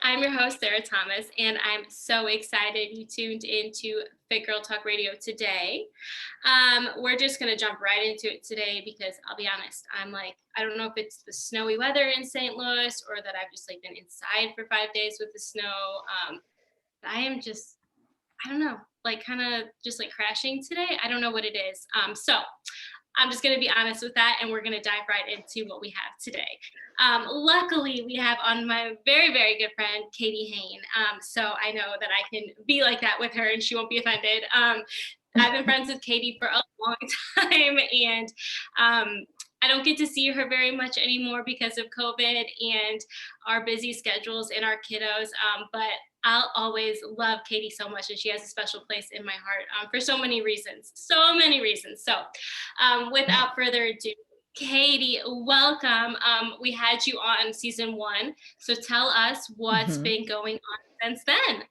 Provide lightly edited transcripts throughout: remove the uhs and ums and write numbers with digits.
I'm your host, Sarah Thomas, and I'm so excited you tuned into Fit Girl Talk Radio today. We're just going to jump right into it today because I'll be honest, I don't know if it's the snowy weather in St. Louis or that I've just been inside for 5 days with the snow. I am just, I don't know, kind of just crashing today. I don't know what it is. So I'm just going to be honest with that, and we're going to dive right into what we have today. Luckily, we have on my very, very good friend, Katie Hoehn. So I know that I can be like that with her and she won't be offended. I've been friends with Katie for a long time, and I don't get to see her very much anymore because of COVID and our busy schedules and our kiddos. But I'll always love Katie so much, and she has a special place in my heart for so many reasons. So many reasons. So, without further ado, Katie, welcome. We had you on season 1, so tell us what's been going on since then.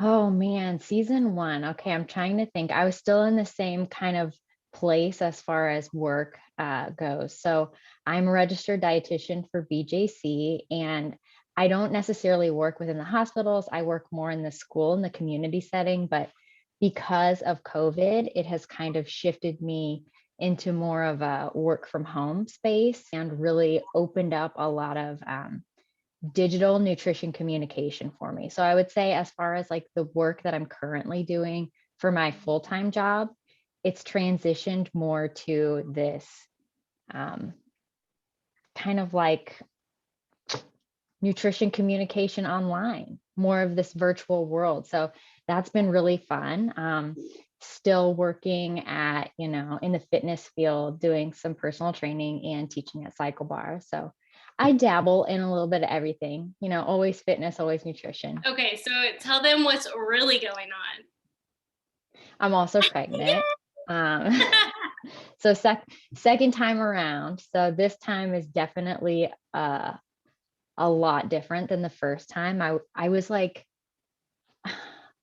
Oh man, season 1. Okay, I'm trying to think. I was still in the same kind of place as far as work goes. So I'm a registered dietitian for BJC, and I don't necessarily work within the hospitals. I work more in the school in the community setting, but because of COVID, it has kind of shifted me into more of a work from home space and really opened up a lot of digital nutrition communication for me. So I would say, as far as the work that I'm currently doing for my full-time job, it's transitioned more to this um, kind of nutrition communication online, more of this virtual world. So that's been really fun. Still working at, in the fitness field, doing some personal training and teaching at Cycle Bar. So I dabble in a little bit of everything, always fitness, always nutrition. Okay, so tell them what's really going on. I'm also pregnant. So second time around. So this time is definitely a lot different than the first time. I was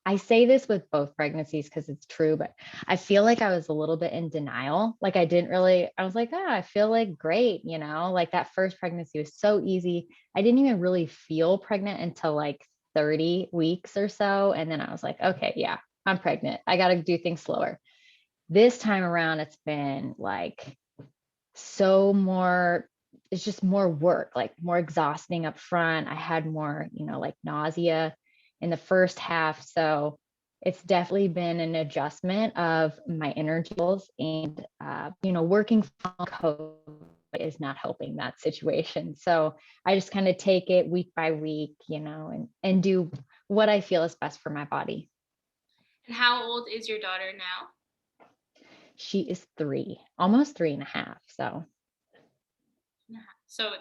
I say this with both pregnancies because it's true, but I feel like I was a little bit in denial. I was like, I feel great, that first pregnancy was so easy. I didn't even really feel pregnant until 30 weeks or so. And then I was like, okay, yeah, I'm pregnant. I got to do things slower. This time around, it's been it's just more work, more exhausting up front. I had more, nausea in the first half. So it's definitely been an adjustment of my energy levels, and, working from home is not helping that situation. So I just kind of take it week by week, and do what I feel is best for my body. And how old is your daughter now? She is 3, almost 3.5. So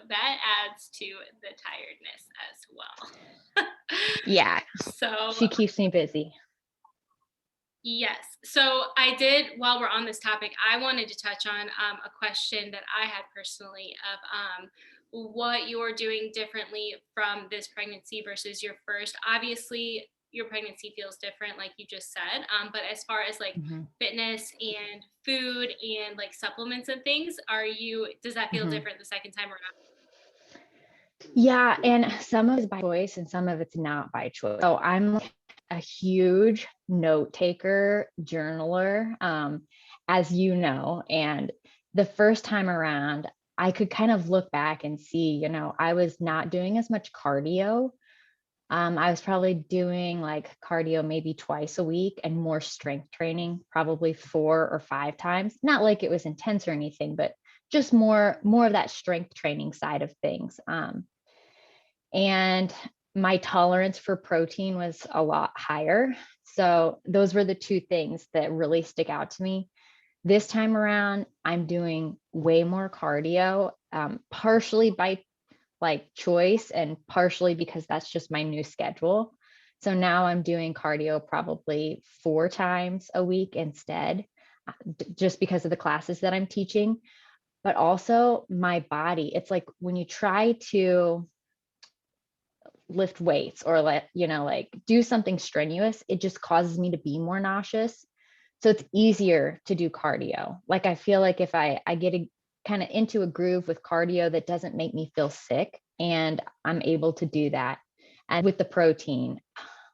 that adds to the tiredness as well. Yeah, So she keeps me busy. yes. So while we're on this topic, I wanted to touch on a question that I had personally of what you're doing differently from this pregnancy versus your first. Obviously, your pregnancy feels different, like you just said. But as far as Mhm. fitness and food and supplements and things, does that feel Mhm. different the second time around? Yeah, and some of it's by choice and some of it's not by choice. So I'm a huge note taker, journaler, as you know. And the first time around, I could kind of look back and see, I was not doing as much cardio. I was probably doing cardio maybe twice a week and more strength training, probably 4 or 5 times. Not like it was intense or anything, but just more of that strength training side of things. And my tolerance for protein was a lot higher. So those were the two things that really stick out to me. This time around, I'm doing way more cardio, partially by choice and partially because that's just my new schedule. So now I'm doing cardio probably 4 times a week instead, just because of the classes that I'm teaching. But also my body, it's when you try to lift weights or do something strenuous, it just causes me to be more nauseous. So it's easier to do cardio. I feel like if I get kind of into a groove with cardio that doesn't make me feel sick, and I'm able to do that. And with the protein,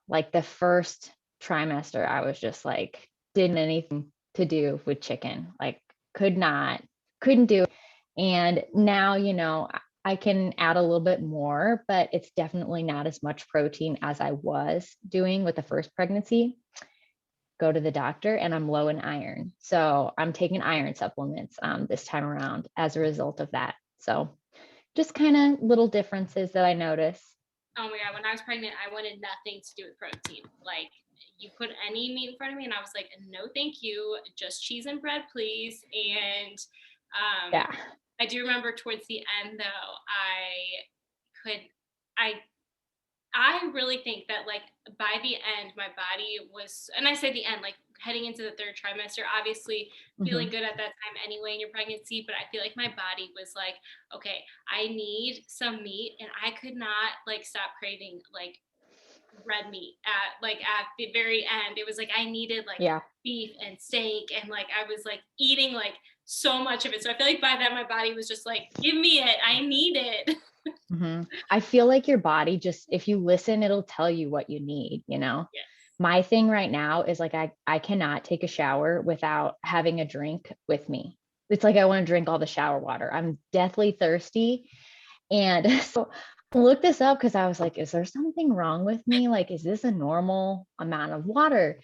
like the first trimester, I was just like, didn't anything to do with chicken, like couldn't do it. And now, I can add a little bit more, but it's definitely not as much protein as I was doing with the first pregnancy. Go to the doctor and I'm low in iron. So I'm taking iron supplements this time around as a result of that. So just kind of little differences that I notice. Oh my God, when I was pregnant, I wanted nothing to do with protein. like you put any meat in front of me and I was like, no thank you, just cheese and bread please. And Yeah. I do remember towards the end though, could I I really think that like by the end, my body was, and I say the end, like heading into the third trimester, obviously feeling Hmm. good at that time anyway in your pregnancy, but I feel like my body was like, okay, I need some meat, and I could not like stop craving like red meat at the very end. It was like I needed like Yeah. beef and steak, and like I was like eating like so much of it. So I feel like by then my body was just like, give me it, I need it. Hmm. I feel like your body just, if you listen, it'll tell you what you need, Yes. My thing right now is like I cannot take a shower without having a drink with me. It's like I want to drink all the shower water. I'm deathly thirsty. And so I looked this up because I was like, is there something wrong with me? Like, is this a normal amount of water?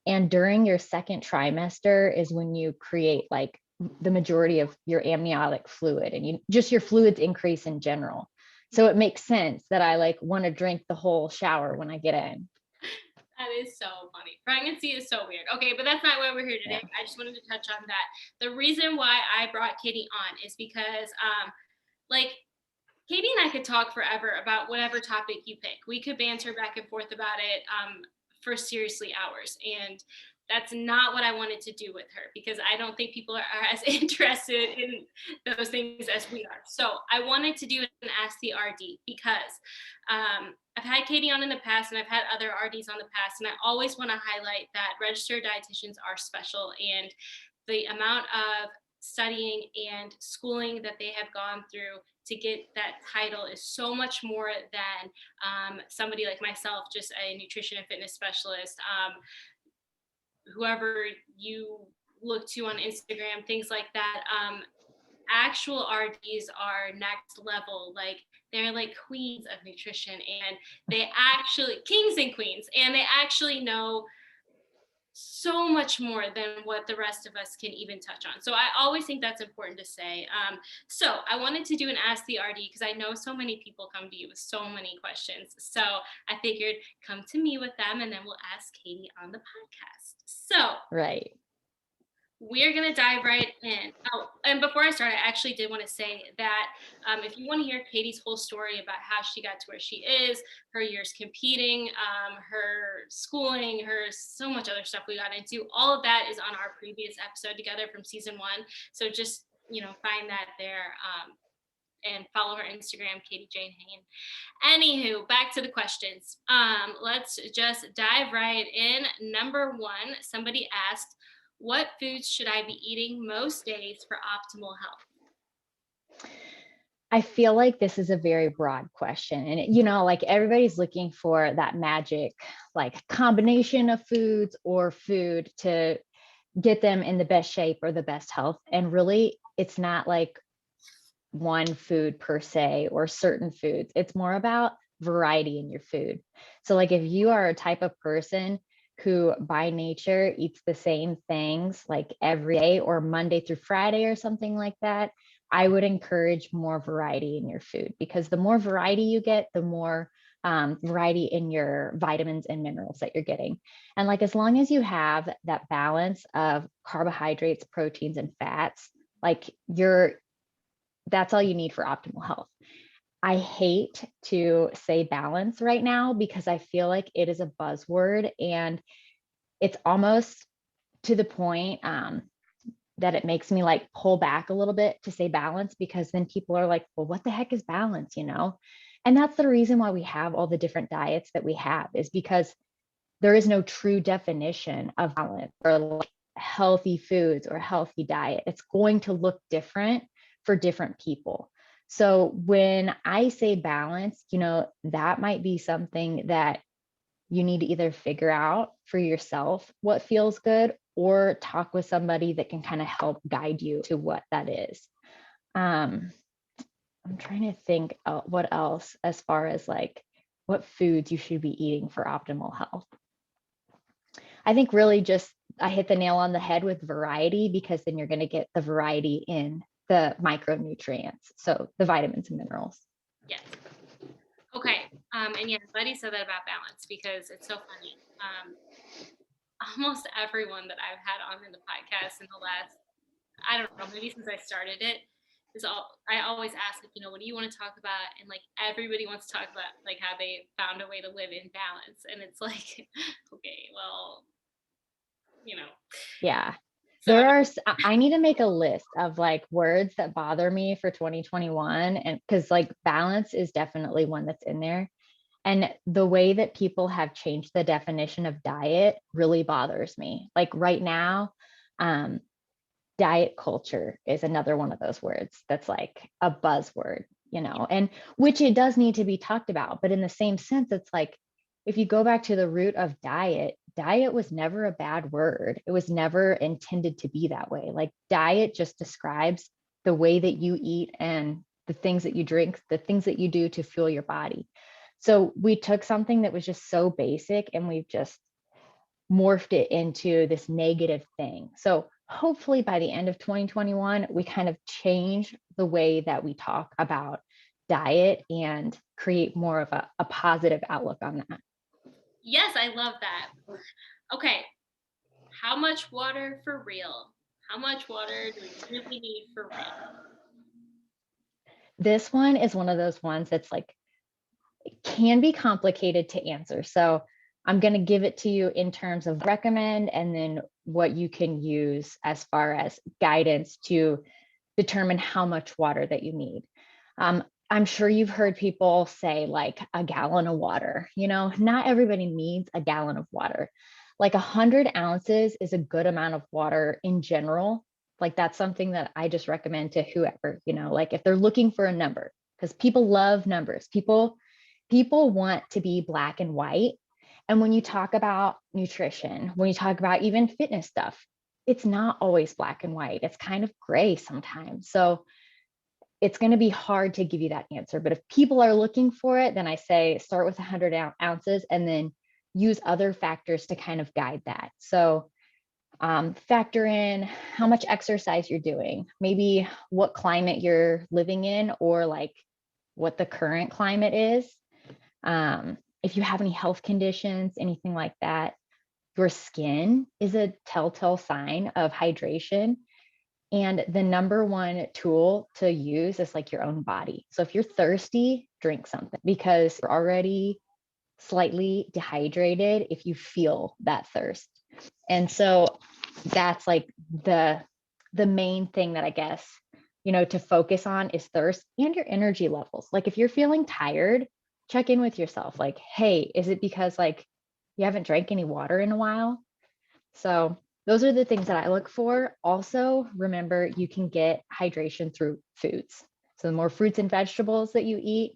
And during your second trimester is when you create like the majority of your amniotic fluid and just your fluids increase in general. So it makes sense that I like want to drink the whole shower when I get in. That is so funny. Pregnancy is so weird. Okay, but that's not why we're here today. Yeah. I just wanted to touch on that. The reason why I brought Katie on is because, like, Katie and I could talk forever about whatever topic you pick. We could banter back and forth about it for seriously hours. And that's not what I wanted to do with her, because I don't think people are as interested in those things as we are. So I wanted to do an Ask the RD because I've had Katie on in the past and I've had other RDs on the past. And I always want to highlight that registered dietitians are special, and the amount of studying and schooling that they have gone through to get that title is so much more than somebody like myself, just a nutrition and fitness specialist, whoever you look to on Instagram, things like that. Actual RDs are next level. Like they're like queens of nutrition, and they actually kings and queens, and they actually know so much more than what the rest of us can even touch on. So I always think that's important to say. So I wanted to do an Ask the RD because I know so many people come to you with so many questions. So I figured come to me with them and then we'll ask Katie on the podcast. So Right. we're going to dive right in. Oh, and before I start, I actually did want to say that if you want to hear Katie's whole story about how she got to where she is, her years competing, her schooling, her so much other stuff we got into, all of that is on our previous episode together from season 1. So just, find that there and follow her Instagram, Katie Jane Hoehn. Anywho, back to the questions. Let's just dive right in. Number 1, somebody asked, what foods should I be eating most days for optimal health? I feel like this is a very broad question. And, like everybody's looking for that magic, like combination of foods or food to get them in the best shape or the best health. And really, it's not like one food per se or certain foods. It's more about variety in your food. So, like, if you are a type of person who by nature eats the same things like every day or Monday through Friday or something like that, I would encourage more variety in your food, because the more variety you get, the more variety in your vitamins and minerals that you're getting. And like, as long as you have that balance of carbohydrates, proteins, and fats, like that's all you need for optimal health. I hate to say balance right now because I feel like it is a buzzword, and it's almost to the point that it makes me like pull back a little bit to say balance, because then people are like, well, what the heck is balance, And that's the reason why we have all the different diets that we have, is because there is no true definition of balance or like healthy foods or healthy diet. It's going to look different for different people. So when I say balance, that might be something that you need to either figure out for yourself what feels good or talk with somebody that can kind of help guide you to what that is. Um, I'm trying to think what else as far as like what foods you should be eating for optimal health. I think really just I hit the nail on the head with variety, because then you're going to get the variety in the micronutrients, so the vitamins and minerals. Yes. Okay. And yeah, I'm glad you said that about balance because it's so funny. Almost everyone that I've had on in the podcast in the last, I don't know, maybe since I started it, is all I always ask, like, what do you want to talk about? And like everybody wants to talk about like how they found a way to live in balance. And it's like, okay, well, you know. Yeah. So I need to make a list of like words that bother me for 2021. And because like balance is definitely one that's in there. And the way that people have changed the definition of diet really bothers me. Like right now, um, diet culture is another one of those words that's like a buzzword, and which it does need to be talked about. But in the same sense, it's like if you go back to the root of diet was never a bad word. It was never intended to be that way. Like diet just describes the way that you eat and the things that you drink, the things that you do to fuel your body. So we took something that was just so basic and we've just morphed it into this negative thing. So hopefully by the end of 2021, we kind of change the way that we talk about diet and create more of a positive outlook on that. yes, I love that. Okay, how much water for real? How much water do we really need for real? This one is one of those ones that's like, it can be complicated to answer. So I'm going to give it to you in terms of recommend and then what you can use as far as guidance to determine how much water that you need. I'm sure you've heard people say like a gallon of water. Not everybody needs a gallon of water. Like 100 ounces is a good amount of water in general. Like that's something that I just recommend to whoever, like if they're looking for a number, because people love numbers. People want to be black and white. And when you talk about nutrition, when you talk about even fitness stuff, it's not always black and white. It's kind of gray sometimes. So it's going to be hard to give you that answer. But if people are looking for it, then I say start with 100 ounces and then use other factors to kind of guide that. So factor in how much exercise you're doing, maybe what climate you're living in, or like what the current climate is. If you have any health conditions, anything like that, your skin is a telltale sign of hydration. And the number one tool to use is like your own body. So if you're thirsty, drink something because you're already slightly dehydrated if you feel that thirst. And so that's like the main thing that I guess, to focus on is thirst and your energy levels. Like if you're feeling tired, check in with yourself. Like, hey, is it because like you haven't drank any water in a while? So those are the things that I look for. Also, remember you can get hydration through foods. So the more fruits and vegetables that you eat,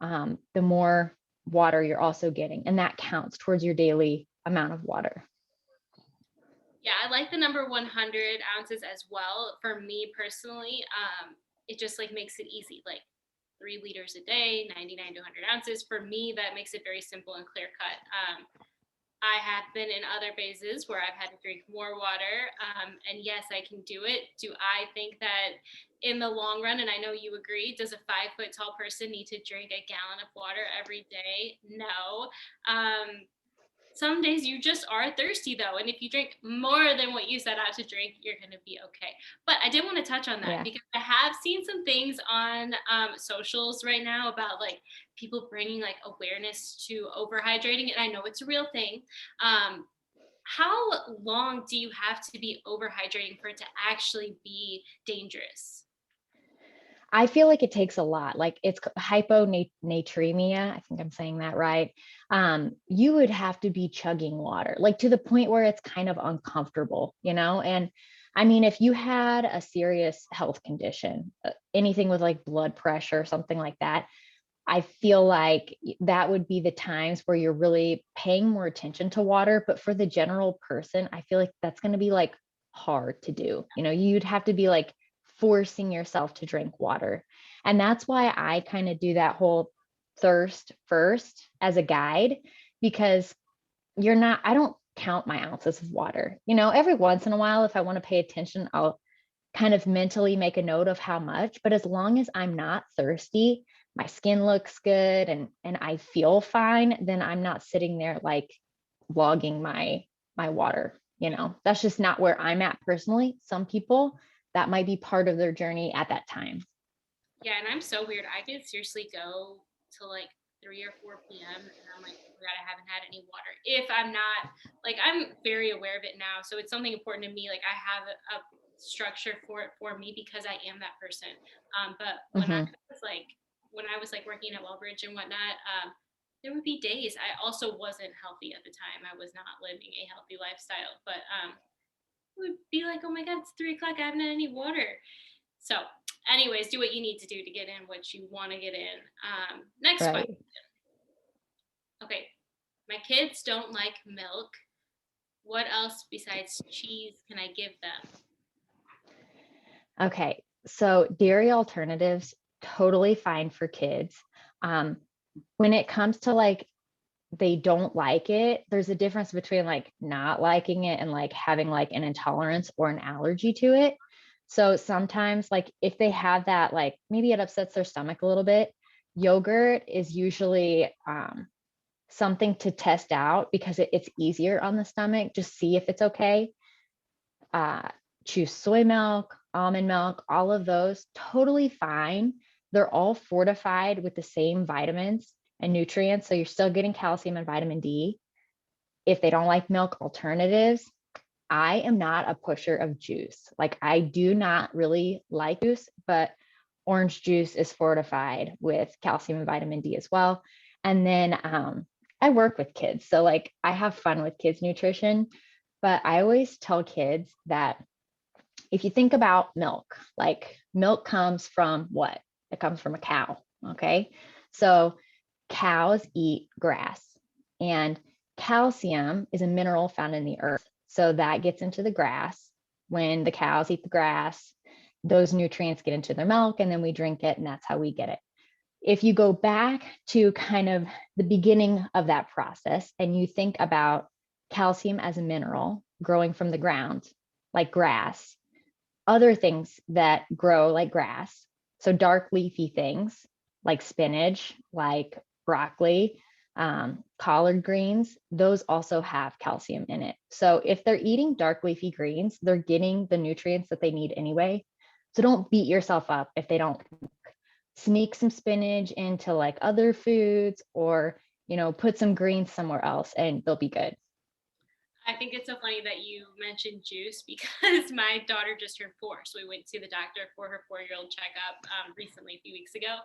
the more water you're also getting. And that counts towards your daily amount of water. Yeah, I like the number 100 ounces as well. For me personally, it just like makes it easy. Like 3 liters a day, 99 to 100 ounces. For me, that makes it very simple and clear cut. I have been in other phases where I've had to drink more water. And yes, I can do it. Do I think that in the long run, and I know you agree, does a 5 foot tall person need to drink a gallon of water every day? No. Some days you just are thirsty though. And if you drink more than what you set out to drink, you're going to be okay. But I did want to touch on that Yeah. because I have seen some things on socials right now about like people bringing like awareness to overhydrating. And I know it's a real thing. Um, how long do you have to be overhydrating for it to actually be dangerous? I feel like it takes a lot. Like it's hyponatremia. I think I'm saying that right. You would have to be chugging water, like to the point where it's kind of uncomfortable, and I mean, if you had a serious health condition, anything with like blood pressure, something like that, I feel like that would be the times where you're really paying more attention to water. But for the general person, I feel like that's going to be like hard to do. You'd have to be like forcing yourself to drink water. And that's why I kind of do that whole thirst first as a guide, because I don't count my ounces of water. Every once in a while, if I want to pay attention, I'll kind of mentally make a note of how much, but as long as I'm not thirsty, my skin looks good and I feel fine, then I'm not sitting there like logging my water. That's just not where I'm at personally. Some people, that might be part of their journey at that time. Yeah, and I'm so weird. I could seriously go to like 3 or 4 p.m. and I'm like, oh my God, I haven't had any water. If I'm not, like, I'm very aware of it now. So it's something important to me. Like, I have a structure for it for me because I am that person. But Hmm. when I was like working at Wellbridge and whatnot, there would be days I also wasn't healthy at the time. I was not living a healthy lifestyle, but it would be like, oh my God, it's 3 o'clock. I haven't had any water. So, anyways, do what you need to do to get in what you want to get in. Next question. Right. Okay. My kids don't like milk. What else besides cheese can I give them? Okay. So dairy alternatives, totally fine for kids. Um, when it comes to like they don't like it, there's a difference between like not liking it and like having like an intolerance or an allergy to it. So sometimes like if they have that, like maybe it upsets their stomach a little bit, yogurt is usually something to test out because it's easier on the stomach. Just see if it's okay. uh, Choose soy milk, almond milk, all of those, totally fine. They're all fortified with the same vitamins and nutrients. So you're still getting calcium and vitamin D. If they don't like milk alternatives, I am not a pusher of juice. Like, I do not really like juice, but orange juice is fortified with calcium and vitamin D as well. And then I work with kids. So, like, I have fun with kids' nutrition, but I always tell kids that if you think about milk, like milk comes from what? It comes from a cow. Okay. So cows eat grass, and calcium is a mineral found in the earth. So that gets into the grass. When the cows eat the grass, those nutrients get into their milk, and then we drink it, and that's how we get it. If you go back to kind of the beginning of that process and you think about calcium as a mineral growing from the ground, like grass, other things that grow like grass. So dark leafy things like spinach, like broccoli, collard greens, those also have calcium in it. So if they're eating dark leafy greens, they're getting the nutrients that they need anyway. So don't beat yourself up if they don't. Sneak some spinach into like other foods, or put some greens somewhere else and they'll be good. I think it's so funny that you mentioned juice because my daughter just turned 4. So we went to see the doctor for her 4-year-old checkup recently, a few weeks ago.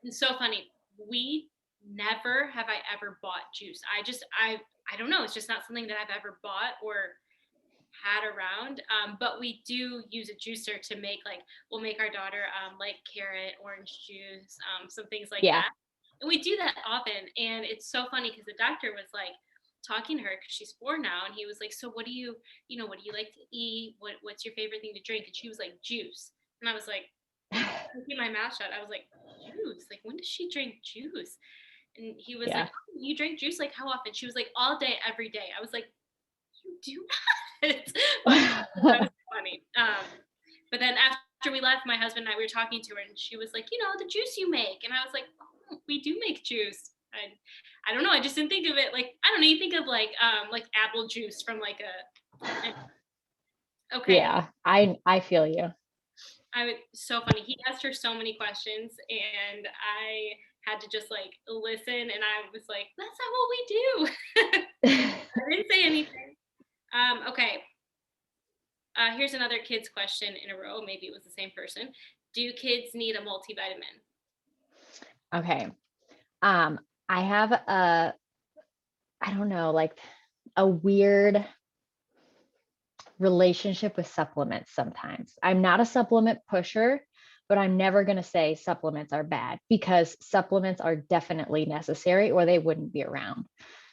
It's so funny. We never have I ever bought juice. I don't know. It's just not something that I've ever bought or had around. But we do use a juicer to make like we'll make our daughter like carrot, orange juice, some things like Yeah. that. And we do that often. And it's so funny because the doctor was like talking to her because she's 4 now, and he was like, "So what do what do you like to eat? What's your favorite thing to drink?" And she was like, "Juice." And I was like, keeping my mouth shut. I was like, "Juice? Like when does she drink juice?" And he was like, Yeah. "Oh, you drink juice like how often?" She was like, "All day, every day." I was like, "You do not." But that was funny. But then after we left, my husband and I, we were talking to her, and she was like, "The juice you make," and I was like, "Oh, we do make juice." I don't know. I just didn't think of it like I don't know. You think of like apple juice from like a okay. Yeah, I feel you. So funny. He asked her so many questions, and I had to just like listen, and I was like, "That's not what we do." I didn't say anything. Okay. Here's another kids question in a row. Maybe it was the same person. Do kids need a multivitamin? Okay. Um, I have I don't know, like a weird relationship with supplements sometimes. I'm not a supplement pusher, but I'm never going to say supplements are bad, because supplements are definitely necessary or they wouldn't be around.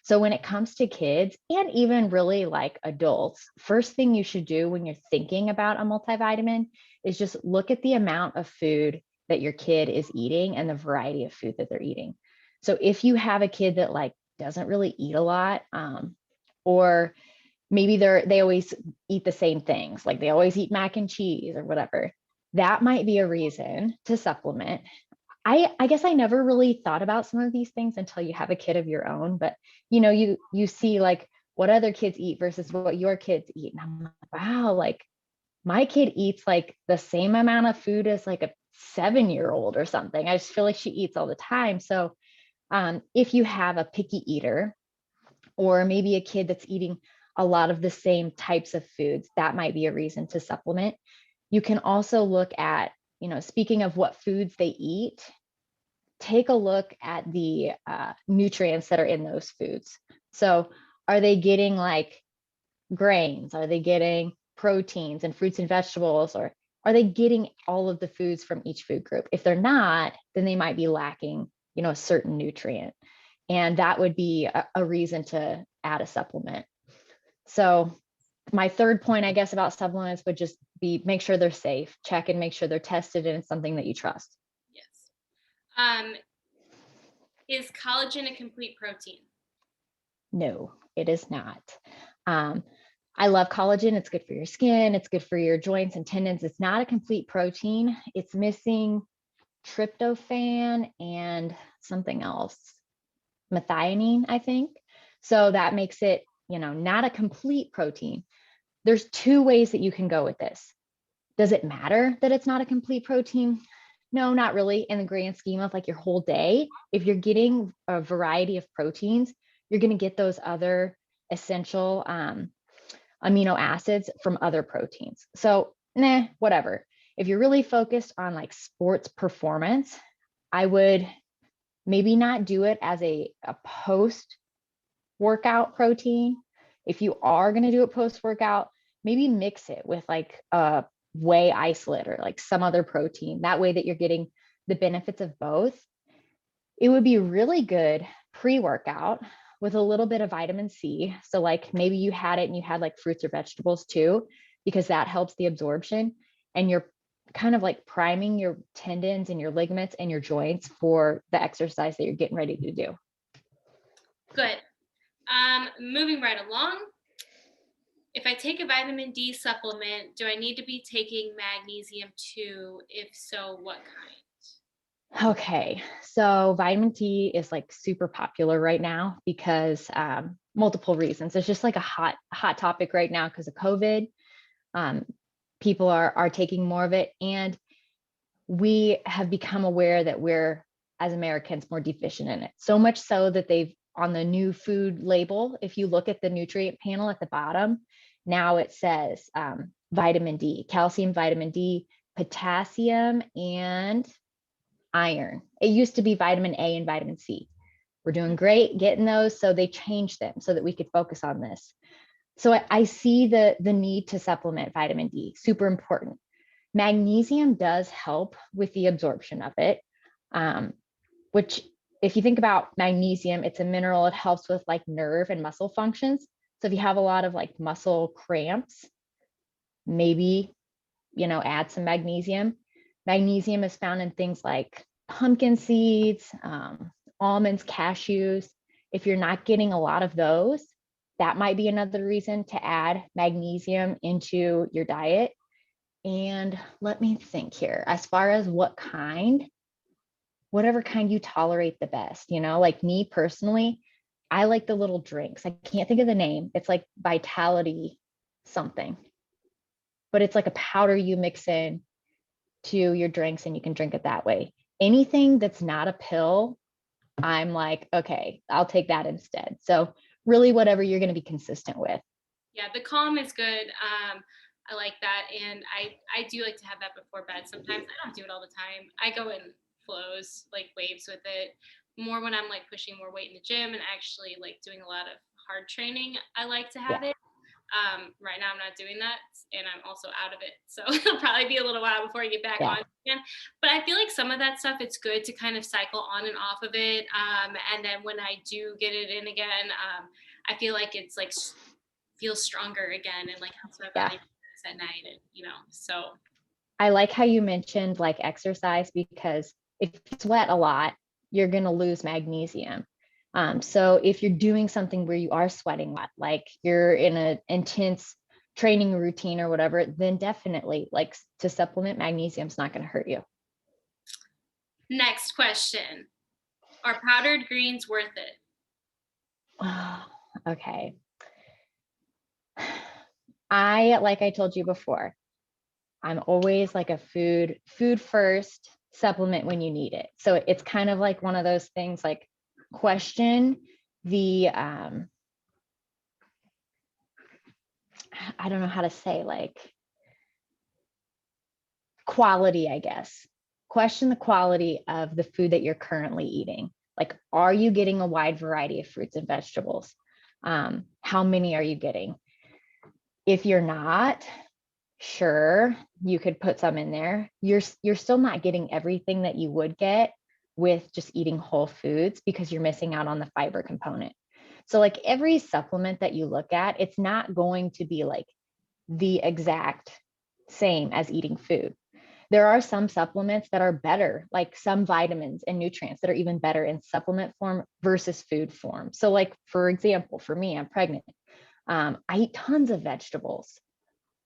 So when it comes to kids and even really like adults, first thing you should do when you're thinking about a multivitamin is just look at the amount of food that your kid is eating and the variety of food that they're eating. So if you have a kid that like doesn't really eat a lot, or maybe they always eat the same things, like they always eat mac and cheese or whatever, that might be a reason to supplement. I guess I never really thought about some of these things until you have a kid of your own, but you see like what other kids eat versus what your kids eat. And I'm like, wow, like my kid eats like the same amount of food as like a 7-year-old or something. I just feel like she eats all the time. So if you have a picky eater, or maybe a kid that's eating a lot of the same types of foods, that might be a reason to supplement. You can also look at, speaking of what foods they eat, take a look at the nutrients that are in those foods. So are they getting like grains? Are they getting proteins and fruits and vegetables? Or are they getting all of the foods from each food group? If they're not, then they might be lacking, a certain nutrient. And that would be a reason to add a supplement. So my third point, I guess, about supplements would just be make sure they're safe, check and make sure they're tested and it's something that you trust. Yes. Um, is collagen a complete protein? No, it is not. Um, I love collagen. It's good for your skin. It's good for your joints and tendons. It's not a complete protein. It's missing tryptophan and something else, methionine, I think. So that makes it, not a complete protein. There's two ways that you can go with this. Does it matter that it's not a complete protein? No, not really in the grand scheme of like your whole day. If you're getting a variety of proteins, you're going to get those other essential amino acids from other proteins. So, whatever. If you're really focused on like sports performance, I would maybe not do it as a post workout protein. If you are going to do it post workout, maybe mix it with like a whey isolate or like some other protein. That way that you're getting the benefits of both. It would be really good pre-workout with a little bit of vitamin C. So like maybe you had it and you had like fruits or vegetables too, because that helps the absorption, and you're kind of like priming your tendons and your ligaments and your joints for the exercise that you're getting ready to do. Good. Moving right along. If I take a vitamin D supplement, do I need to be taking magnesium too? If so, what kind? Okay, so vitamin D is like super popular right now because multiple reasons. It's just like a hot topic right now because of COVID. Um, People are taking more of it, and we have become aware that we're, as Americans, more deficient in it. So much so that they've, on the new food label, if you look at the nutrient panel at the bottom, now it says vitamin D, calcium, vitamin D, potassium, and iron. It used to be vitamin A and vitamin C. We're doing great getting those, so they changed them so that we could focus on this. So I see the need to supplement vitamin D, super important. Magnesium does help with the absorption of it, which if you think about magnesium, it's a mineral. It helps with like nerve and muscle functions. So if you have a lot of like muscle cramps, maybe, add some magnesium. Magnesium is found in things like pumpkin seeds, almonds, cashews. If you're not getting a lot of those, that might be another reason to add magnesium into your diet. And let me think here, as far as what kind, whatever kind you tolerate the best, like me personally, I like the little drinks. I can't think of the name. It's like Vitality something, but it's like a powder you mix in to your drinks and you can drink it that way. Anything that's not a pill, I'm like, okay, I'll take that instead. So really whatever you're going to be consistent with. Yeah, the calm is good. I like that, and I do like to have that before bed. Sometimes I don't do it all the time. I go in flows, like waves with it. More when I'm like pushing more weight in the gym and actually like doing a lot of hard training. I like to have Yeah. it. Right now I'm not doing that, and I'm also out of it. So it'll probably be a little while before I get back Yeah. on again. But I feel like some of that stuff, it's good to kind of cycle on and off of it. And then when I do get it in again, I feel like it's like feels stronger again and like helps my Yeah. body at night. And, so I like how you mentioned like exercise, because if you sweat a lot, you're going to lose magnesium. So if you're doing something where you are sweating a lot, like you're in an intense training routine or whatever, then definitely like to supplement magnesium is not going to hurt you. next question. Are powdered greens worth it? Okay. Like I told you before, I'm always like a food first, supplement when you need it. So it's kind of like one of those things, like question the I don't know how to say, like quality, I guess. Question the quality of the food that you're currently eating. Like, are you getting a wide variety of fruits and vegetables? How many are you getting? If you're not, sure, you could put some in there. You're still not getting everything that you would get with just eating whole foods, because you're missing out on the fiber component. So like every supplement that you look at, it's not going to be like the exact same as eating food. There are some supplements that are better, like some vitamins and nutrients that are even better in supplement form versus food form. So like, for example, for me, I'm pregnant. I eat tons of vegetables.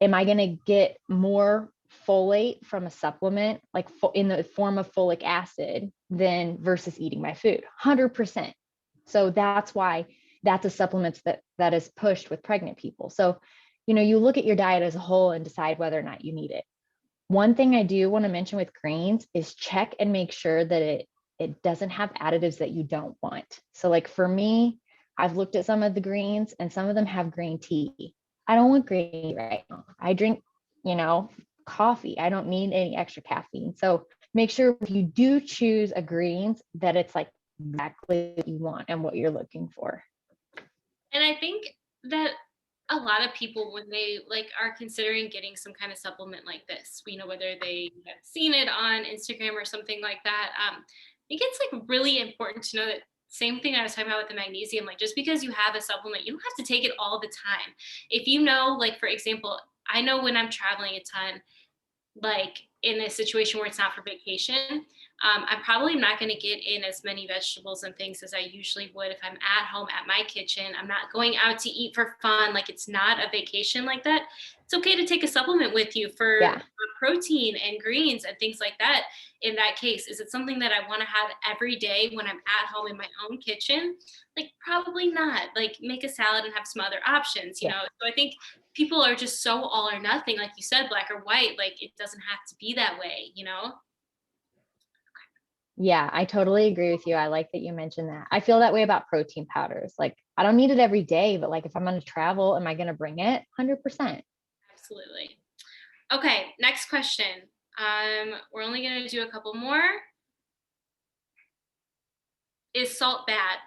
Am I going to get more folate from a supplement, like in the form of folic acid, than versus eating my food? 100%. So that's why that's a supplement that is pushed with pregnant people. So, you look at your diet as a whole and decide whether or not you need it. One thing I do want to mention with greens is check and make sure that it doesn't have additives that you don't want. So like for me, I've looked at some of the greens and some of them have green tea. I don't want green tea right now. I drink, coffee. I don't need any extra caffeine. So make sure if you do choose a greens that it's like exactly what you want and what you're looking for. And I think that a lot of people, when they like are considering getting some kind of supplement like this, whether they have seen it on Instagram or something like that, I think it's like really important to know that same thing I was talking about with the magnesium, like just because you have a supplement, you don't have to take it all the time. If like for example, I know when I'm traveling a ton, like in a situation where it's not for vacation, I'm probably not going to get in as many vegetables and things as I usually would if I'm at home at my kitchen. I'm not going out to eat for fun. Like it's not a vacation like that. It's okay to take a supplement with you for Yeah. protein and greens and things like that. In that case, is it something that I want to have every day when I'm at home in my own kitchen? Like probably not. Like make a salad and have some other options, Yeah. So I think people are just so all or nothing, like you said, black or white. Like it doesn't have to be that way. Yeah, I totally agree with you. I like that you mentioned that. I feel that way about protein powders. Like, I don't need it every day, but like if I'm going to travel, am I going to bring it? 100%. Absolutely. Okay, next question. We're only gonna do a couple more. Is salt bad?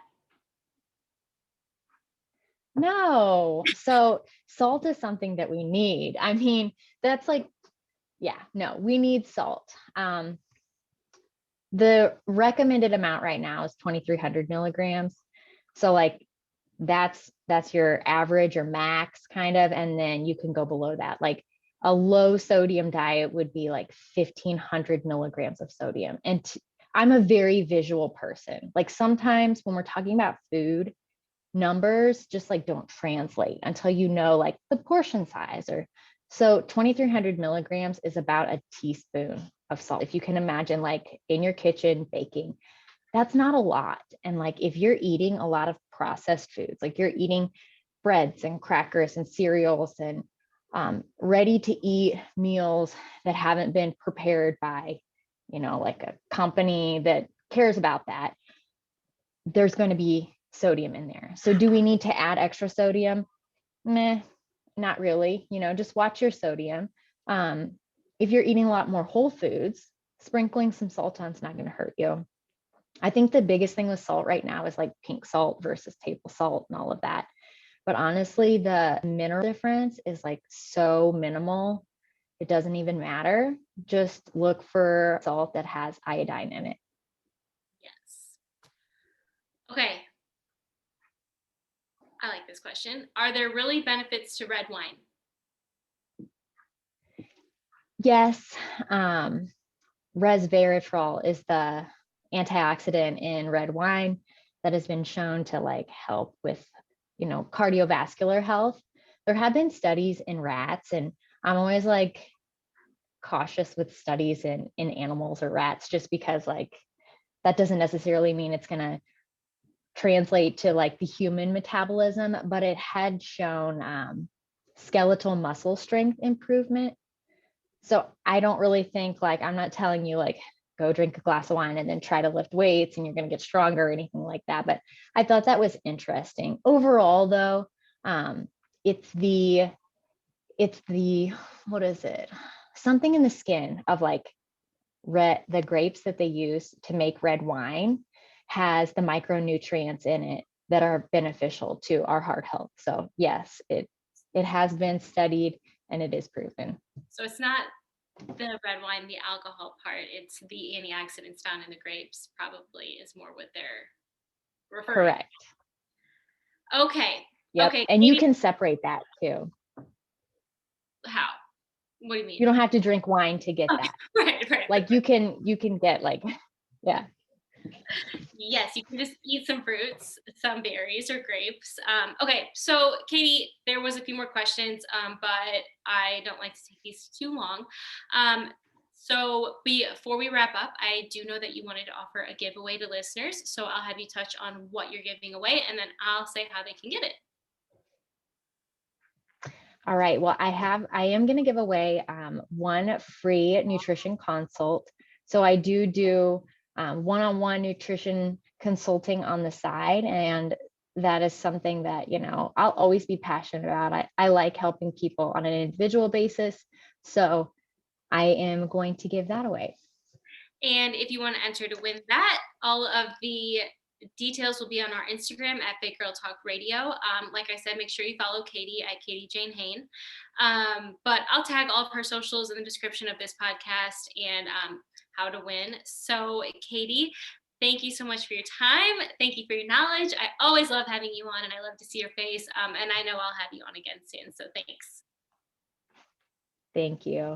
No. So, salt is something that we need. I mean, that's like, yeah, no, we need salt. The recommended amount right now is 2,300 milligrams. So like that's your average or max kind of, and then you can go below that. Like a low sodium diet would be like 1,500 milligrams of sodium. And I'm a very visual person. Like sometimes when we're talking about food, numbers just like don't translate until you know like the portion size. Or so 2,300 milligrams is about a teaspoon of salt. If you can imagine, like in your kitchen baking, that's not a lot. And like if you're eating a lot of processed foods, like you're eating breads and crackers and cereals and ready to eat meals that haven't been prepared by, like a company that cares about that, there's going to be sodium in there. So do we need to add extra sodium? Meh, not really. Just watch your sodium. If you're eating a lot more whole foods, sprinkling some salt on is not going to hurt you. I think the biggest thing with salt right now is like pink salt versus table salt and all of that. But honestly, the mineral difference is like so minimal. It doesn't even matter. Just look for salt that has iodine in it. Yes. Okay. I like this question. Are there really benefits to red wine? Yes, resveratrol is the antioxidant in red wine that has been shown to like help with, cardiovascular health. There have been studies in rats, and I'm always like cautious with studies in animals or rats, just because like that doesn't necessarily mean it's going to translate to like the human metabolism, but it had shown skeletal muscle strength improvement. So I don't really think, like, I'm not telling you like go drink a glass of wine and then try to lift weights and you're going to get stronger or anything like that. But I thought that was interesting. Overall, though, um, it's the what is it? Something in the skin of like the grapes that they use to make red wine has the micronutrients in it that are beneficial to our heart health. So yes, it has been studied and it is proven. So it's not the red wine, the alcohol part, it's the antioxidants found in the grapes, probably is more what they're referring. Correct. Okay. Yep. Okay, And you Katie, can separate that too. how? What do you You mean? don't have to drink wine to get Okay, that. right. Like you can get like, yeah. Yes, you can just eat some fruits, some berries or grapes. Okay, so Katie, there was a few more questions, but I don't like to take these too long. So before we wrap up, I do know that you wanted to offer a giveaway to listeners. So I'll have you touch on what you're giving away, and then I'll say how they can get it. All right. Well, I am going to give away one free nutrition consult. So I do one-on-one nutrition consulting on the side. And that is something that, I'll always be passionate about. I like helping people on an individual basis. So I am going to give that away. And if you want to enter to win that, all of the details will be on our Instagram at Big Girl Talk Radio. Like I said, make sure you follow Katie at Katie Jane Hoehn. But I'll tag all of her socials in the description of this podcast and how to win. So, Katie, thank you so much for your time. Thank you for your knowledge. I always love having you on, and I love to see your face. And I know I'll have you on again soon. So, thanks. Thank you.